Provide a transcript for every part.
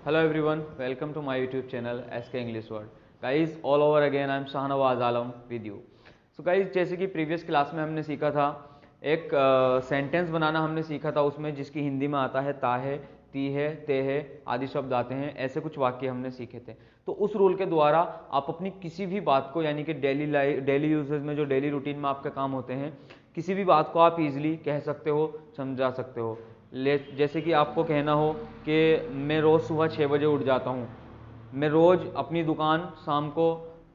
Hello everyone, welcome to my YouTube channel SK English Word. Guys, all over again I am Shahnawaz Alam with you. So guys, जैसे कि previous class में हमने सीखा था एक sentence बनाना हमने सीखा था उसमें जिसकी हिंदी में आता है ता है, ती है, ते है आदि शब्द आते हैं, ऐसे कुछ वाक्य हमने सीखे थे। तो उस रूल के द्वारा आप अपनी किसी भी बात को यानी कि डेली यूजेज में जो डेली रूटीन में आपके काम होते हैं किसी भी बात को आप इजीली कह सकते हो, समझा सकते हो। जैसे कि आपको कहना हो कि मैं रोज़ सुबह 6 बजे उठ जाता हूँ, मैं रोज़ अपनी दुकान शाम को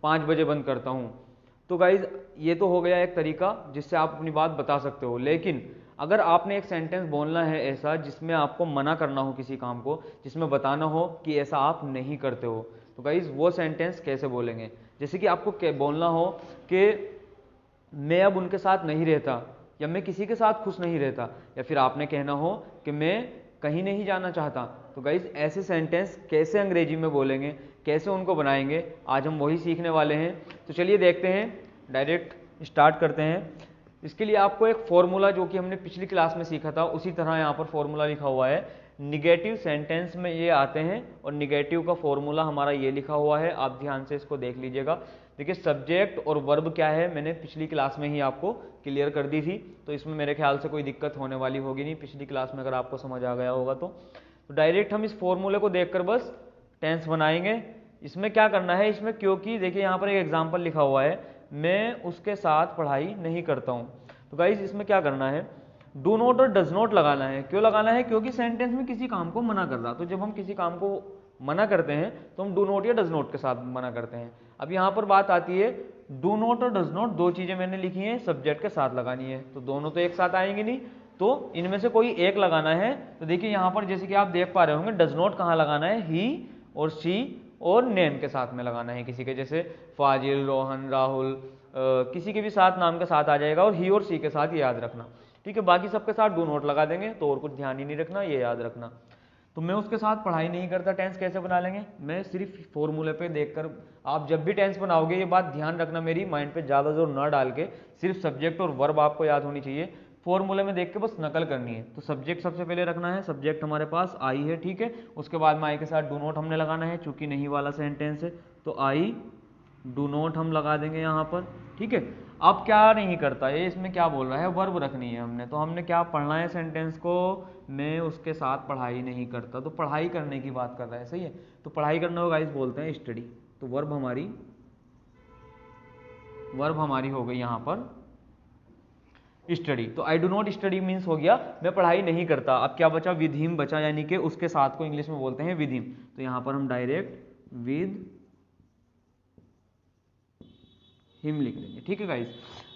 5 बजे बंद करता हूँ। तो गाइज़ ये तो हो गया एक तरीका जिससे आप अपनी बात बता सकते हो। लेकिन अगर आपने एक सेंटेंस बोलना है ऐसा जिसमें आपको मना करना हो किसी काम को, जिसमें बताना हो कि ऐसा आप नहीं करते हो, तो गाइज़ वो सेंटेंस कैसे बोलेंगे। जैसे कि आपको बोलना हो कि मैं अब उनके साथ नहीं रहता, या मैं किसी के साथ खुश नहीं रहता, या फिर आपने कहना हो कि मैं कहीं नहीं जाना चाहता। तो गाइज ऐसे सेंटेंस कैसे अंग्रेजी में बोलेंगे, कैसे उनको बनाएंगे, आज हम वही सीखने वाले हैं। तो चलिए देखते हैं, डायरेक्ट स्टार्ट करते हैं। इसके लिए आपको एक फॉर्मूला जो कि हमने पिछली क्लास में सीखा था उसी तरह यहाँ पर फॉर्मूला लिखा हुआ है। निगेटिव सेंटेंस में ये आते हैं और निगेटिव का फॉर्मूला हमारा ये लिखा हुआ है, आप ध्यान से इसको देख लीजिएगा। देखिए सब्जेक्ट और वर्ब क्या है मैंने पिछली क्लास में ही आपको क्लियर कर दी थी, तो इसमें मेरे ख्याल से कोई दिक्कत होने वाली होगी नहीं पिछली क्लास में, अगर आपको समझ आ गया होगा तो डायरेक्ट हम इस फॉर्मूले को देखकर बस टेंस बनाएंगे। इसमें क्या करना है, इसमें क्योंकि देखिए यहाँ पर एक एग्जाम्पल लिखा हुआ है, मैं उसके साथ पढ़ाई नहीं करता हूँ। तो गाइज इसमें क्या करना है, डू नॉट और डज नॉट लगाना है। क्यों लगाना है, क्योंकि सेंटेंस में किसी काम को मना कर रहा, तो जब हम किसी काम को मना करते हैं तो हम डू नॉट या डज नॉट के साथ मना करते हैं। अब यहाँ पर बात आती है, डू नॉट और डज नॉट दो चीजें मैंने लिखी हैं, सब्जेक्ट के साथ लगानी है, तो दोनों तो एक साथ आएंगे नहीं, तो इनमें से कोई एक लगाना है। तो देखिए यहाँ पर जैसे कि आप देख पा रहे होंगे, डज नॉट कहाँ लगाना है, ही और शी और नेम के साथ में लगाना है किसी के, जैसे फाजिल, रोहन, राहुल, किसी के भी साथ नाम के साथ आ जाएगा, और ही और सी के साथ ये याद रखना, ठीक है। बाकी सबके साथ डू नॉट लगा देंगे, तो और कुछ ध्यान ही नहीं रखना, ये याद रखना। तो मैं उसके साथ पढ़ाई नहीं करता टेंस कैसे बना लेंगे, मैं सिर्फ फॉर्मूले पे देखकर, आप जब भी टेंस बनाओगे ये बात ध्यान रखना, मेरी माइंड पे ज़्यादा जोर ना डाल के, सिर्फ सब्जेक्ट और वर्ब आपको याद होनी चाहिए, फॉर्मूले में देख के बस नकल करनी है। तो सब्जेक्ट सबसे पहले रखना है, सब्जेक्ट हमारे पास आई है, ठीक है। उसके बाद में आई के साथ डू नॉट हमने लगाना है, चूंकि नहीं वाला सेंटेंस है, तो आई डू नॉट हम लगा देंगे यहाँ पर, ठीक है। अब क्या नहीं करता ये, इसमें क्या बोल रहा है, वर्ब रखनी है हमने, तो हमने क्या पढ़ना है सेंटेंस को, मैं उसके साथ पढ़ाई नहीं करता, तो पढ़ाई करने की बात कर रहा है, सही है। तो पढ़ाई करने को गाइस बोलते हैं स्टडी, तो वर्ब हमारी हो गई यहाँ पर स्टडी। तो I do not study means हो गया मैं पढ़ाई नहीं करता। अब क्या बचा, विद हिम बचा, यानी कि उसके साथ को इंग्लिश में बोलते हैं विद हिम, तो यहाँ पर हम डायरेक्ट विद हिम लिख देंगे, ठीक है गाइस।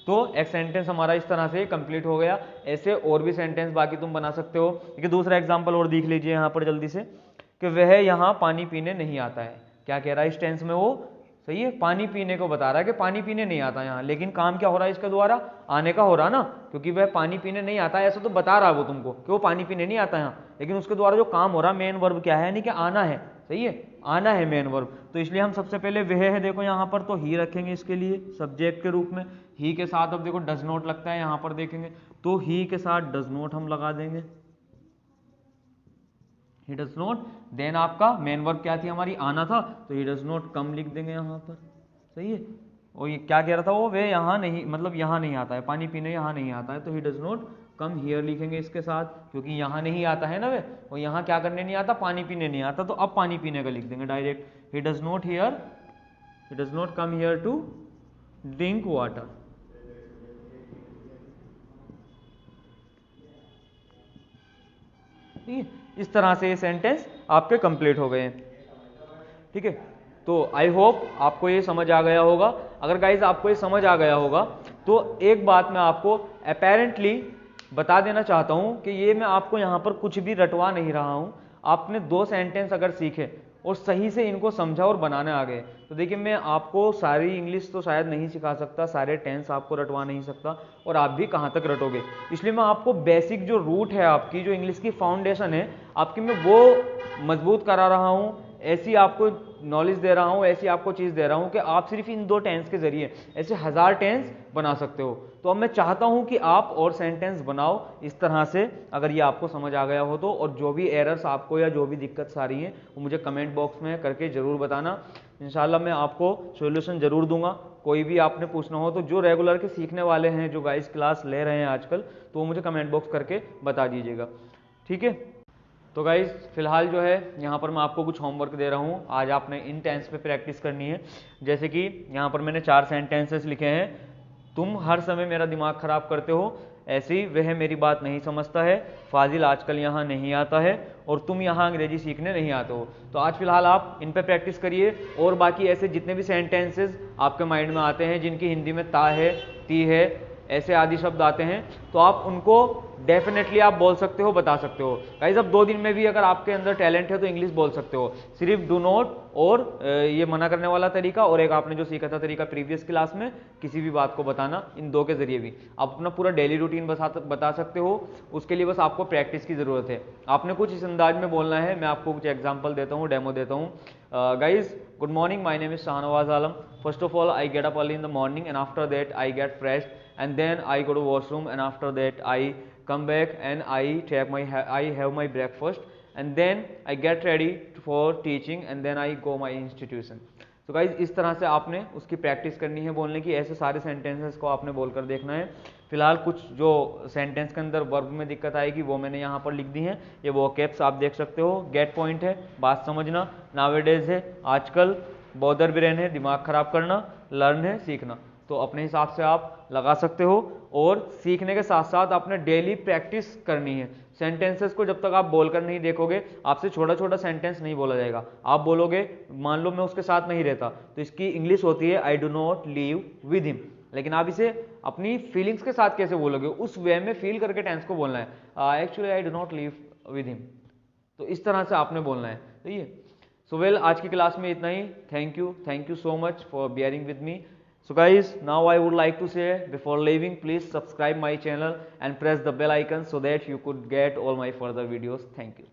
तो एक सेंटेंस हमारा इस तरह से कंप्लीट हो गया। ऐसे और भी सेंटेंस बाकी तुम बना सकते हो। ठीक है, दूसरा एग्जांपल और देख लीजिए यहाँ पर जल्दी से, कि वह यहाँ पानी पीने नहीं आता है। क्या कह रहा है इस टेंस में वो, सही है, पानी पीने को बता रहा है कि पानी पीने नहीं आता यहाँ, लेकिन काम क्या हो रहा है इसके द्वारा, आने का हो रहा ना, क्योंकि वह पानी पीने नहीं आता है ऐसा तो बता रहा है वो तुमको कि वो पानी पीने नहीं आता यहाँ, लेकिन उसके द्वारा जो काम हो रहा है मेन वर्ब क्या है, यानी कि आना है, सही है, आना है मेन वर्ब। तो इसलिए हम सबसे पहले वह है, देखो यहाँ पर तो ही रखेंगे इसके लिए सब्जेक्ट के रूप में, ही के साथ अब देखो डज नॉट लगता है यहाँ पर देखेंगे, तो ही के साथ डज नॉट हम लगा देंगे, ही डज नॉट। देन आपका मेन वर्ब क्या थी हमारी, आना था, तो ही डज नॉट कम लिख देंगे यहाँ पर, सही है। और ये क्या कह रहा था वो, वे यहाँ नहीं, मतलब यहाँ नहीं आता है, पानी पीने यहाँ नहीं आता है, तो ही डज नॉट कम हियर लिखेंगे इसके साथ, क्योंकि यहाँ नहीं आता है ना वे, और यहाँ क्या करने नहीं आता, पानी पीने नहीं आता, तो अब पानी पीने का लिख देंगे direct, he does not hear, he does not come here to drink water. ठीक है, इस तरह से ये सेंटेंस आपके कंप्लीट हो गए हैं, ठीक है। तो आई होप आपको ये समझ आ गया होगा। अगर गाइज आपको ये समझ आ गया होगा तो एक बात मैं आपको अपेरेंटली बता देना चाहता हूं कि ये मैं आपको यहां पर कुछ भी रटवा नहीं रहा हूं। आपने दो सेंटेंस अगर सीखे और सही से इनको समझा और बनाने आ गए, तो देखिए मैं आपको सारी इंग्लिश तो शायद नहीं सिखा सकता, सारे टेंस आपको रटवा नहीं सकता, और आप भी कहाँ तक रटोगे। इसलिए मैं आपको बेसिक जो रूट है आपकी, जो इंग्लिश की फाउंडेशन है आपकी, मैं वो मजबूत करा रहा हूँ, ऐसी आपको नॉलेज दे रहा हूँ, ऐसी आपको चीज़ दे रहा हूँ कि आप सिर्फ इन 2 टेंस के जरिए ऐसे 1000 टेंस बना सकते हो। तो अब मैं चाहता हूँ कि आप और सेंटेंस बनाओ इस तरह से, अगर ये आपको समझ आ गया हो तो। और जो भी एरर्स आपको या जो भी दिक्कत आ रही हैं वो मुझे कमेंट बॉक्स में करके ज़रूर बताना। इंशाल्लाह मैं आपको सॉल्यूशन ज़रूर दूंगा। कोई भी आपने पूछना हो तो जो रेगुलर के सीखने वाले हैं, जो गाइस क्लास ले रहे हैं आजकल, तो वो मुझे कमेंट बॉक्स करके बता दीजिएगा, ठीक है। तो गाइस फिलहाल जो है यहाँ पर मैं आपको कुछ होमवर्क दे रहा हूँ। आज आपने इन टेंस पे प्रैक्टिस करनी है। जैसे कि यहाँ पर मैंने 4 सेंटेंसेस लिखे हैं। तुम हर समय मेरा दिमाग खराब करते हो, ऐसी वह मेरी बात नहीं समझता है, फाजिल आजकल यहाँ नहीं आता है, और तुम यहाँ अंग्रेजी सीखने नहीं आते हो। तो आज फिलहाल आप इन पे प्रैक्टिस करिए। और बाकी ऐसे जितने भी सेंटेंसेस आपके माइंड में आते हैं जिनकी हिंदी में ता है, ती है, ऐसे आदि शब्द आते हैं, तो आप उनको डेफिनेटली आप बोल सकते हो, बता सकते हो। गाइस अब 2 दिन में भी अगर आपके अंदर टैलेंट है तो इंग्लिश बोल सकते हो। सिर्फ डू नॉट और ये मना करने वाला तरीका, और एक आपने जो सीखा था तरीका प्रीवियस क्लास में, किसी भी बात को बताना, इन 2 के जरिए भी आप अपना पूरा डेली रूटीन बता सकते हो। उसके लिए बस आपको प्रैक्टिस की जरूरत है। आपने कुछ इस अंदाज में बोलना है। मैं आपको कुछ एग्जाम्पल देता हूँ, डेमो देता हूँ। Guys good morning, my name is Shahnawaz Alam. First of all I get up early in the morning and after that I get fresh and then I go to washroom and after that I come back and I have my breakfast and then I get ready for teaching and then I go my institution। तो guys इस तरह से आपने उसकी practice करनी है बोलने की। ऐसे सारे सेंटेंसेस को आपने बोलकर देखना है। फिलहाल कुछ जो सेंटेंस के अंदर वर्ब में दिक्कत आएगी वो मैंने यहाँ पर लिख दी है। ये वो कैप्स आप देख सकते हो। गेट पॉइंट है बात समझना, नावेडेज है आजकल, बॉदर ब्रेन है दिमाग खराब करना, लर्न है सीखना। तो अपने हिसाब से आप लगा सकते हो। और सीखने के साथ साथ आपने डेली प्रैक्टिस करनी है। सेंटेंसेस को जब तक आप बोलकर नहीं देखोगे, आपसे छोटा छोटा सेंटेंस नहीं बोला जाएगा। आप बोलोगे मान लो मैं उसके साथ नहीं रहता, तो इसकी इंग्लिश होती है I do not leave with him. लेकिन आप इसे अपनी फीलिंग्स के साथ कैसे बोलोगे, उस वे में फील करके टेंस को बोलना है। Actually I do not leave with him, तो इस तरह से आपने बोलना है। सही है। सो वेल आज की क्लास में इतना ही। Thank you so much for bearing with me. So guys, now I would like to say before leaving, please subscribe my channel and press the bell icon so that you could get all my further videos. Thank you.